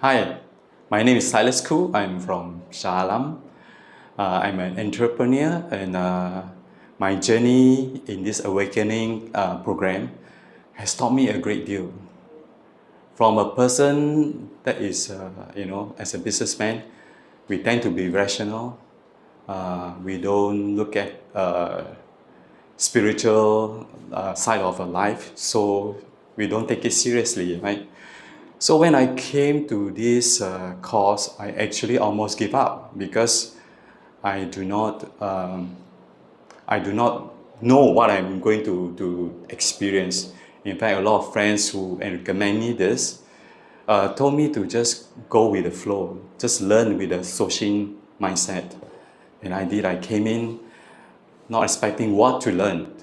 Hi, my name is Silas Khoo. I'm from Shalam. I'm an entrepreneur, and my journey in this awakening program has taught me a great deal. From a person that is, as a businessman, we tend to be rational. We don't look at spiritual side of our life, so we don't take it seriously, right? So when I came to this course, I actually almost give up because I do not, I do not know what I'm going to experience. In fact, a lot of friends who recommend me this told me to just go with the flow, just learn with the Soshin mindset. And I did. I came in not expecting what to learn.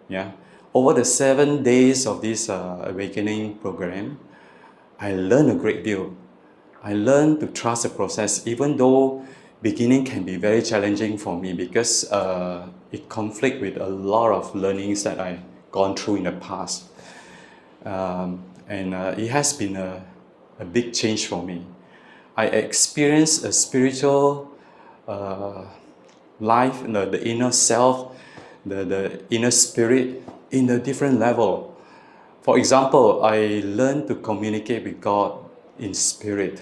Yeah. Over the 7 days of this awakening program, I learned a great deal. I learned to trust the process, even though beginning can be very challenging for me because it conflicts with a lot of learnings that I've gone through in the past. And it has been a big change for me. I experienced a spiritual life, the inner self, the inner spirit in a different level. For example, I learned to communicate with God in spirit.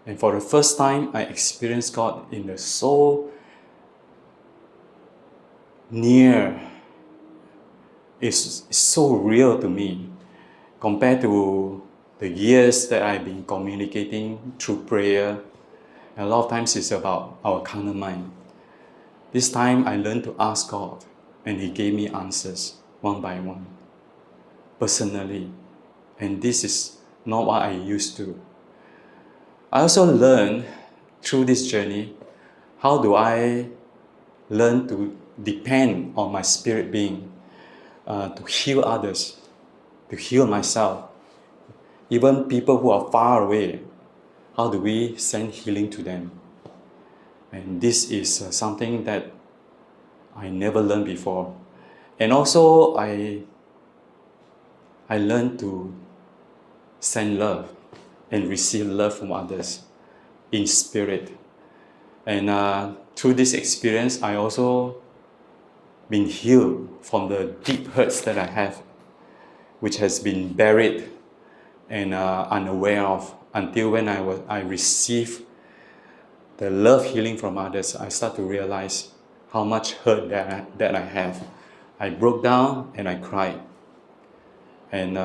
And for the first time, I experienced God in the so near. It's so real to me compared to the years that I've been communicating through prayer. A lot of times it's about our carnal mind. This time I learned to ask God, and He gave me answers one by one, personally. And this is not what I used to. I also learned through this journey, how do I learn to depend on my spirit being to heal others, to heal myself, even people who are far away. How do we send healing to them? And this is something that I never learned before. And also I learned to send love and receive love from others in spirit. And through this experience, I also been healed from the deep hurts that I have, which has been buried and unaware of until when I received the love healing from others. I start to realize how much hurt that I have. I broke down and I cried. And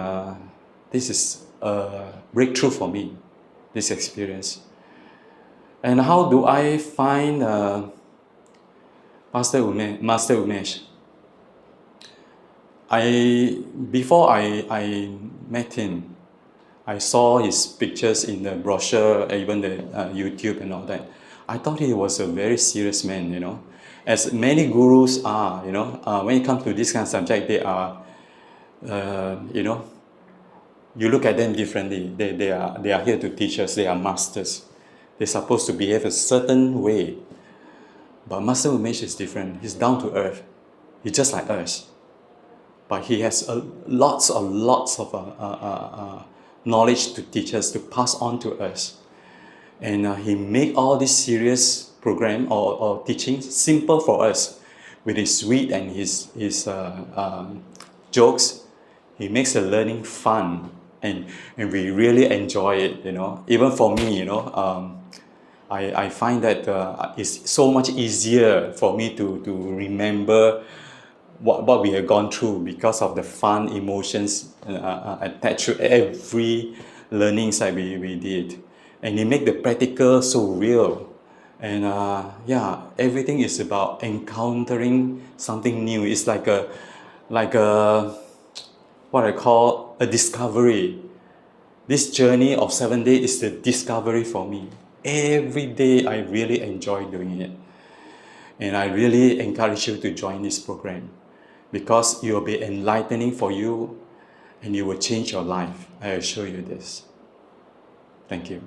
this is a breakthrough for me, this experience. And how do I find Master Umesh? Before I met him, I saw his pictures in the brochure, even the YouTube and all that. I thought he was a very serious man, you know. As many gurus are, you know, when it comes to this kind of subject, they are, you know, you look at them differently. They are here to teach us. They are masters. They're supposed to behave a certain way. But Master Umesh is different. He's down to earth. He's just like us. But he has lots of knowledge to teach us, to pass on to us. And he made all this serious program or teachings simple for us. With his wit and his jokes, he makes the learning fun. And we really enjoy it, you know. Even for me, you know, I find that it's so much easier for me to remember what we have gone through because of the fun emotions attached to every learnings that we did. And it make the practical so real. And yeah, everything is about encountering something new. It's like a what I call a discovery. This journey of 7 days is the discovery for me. Every day I really enjoy doing it. And I really encourage you to join this program because it will be enlightening for you and you will change your life. I assure you this. Thank you.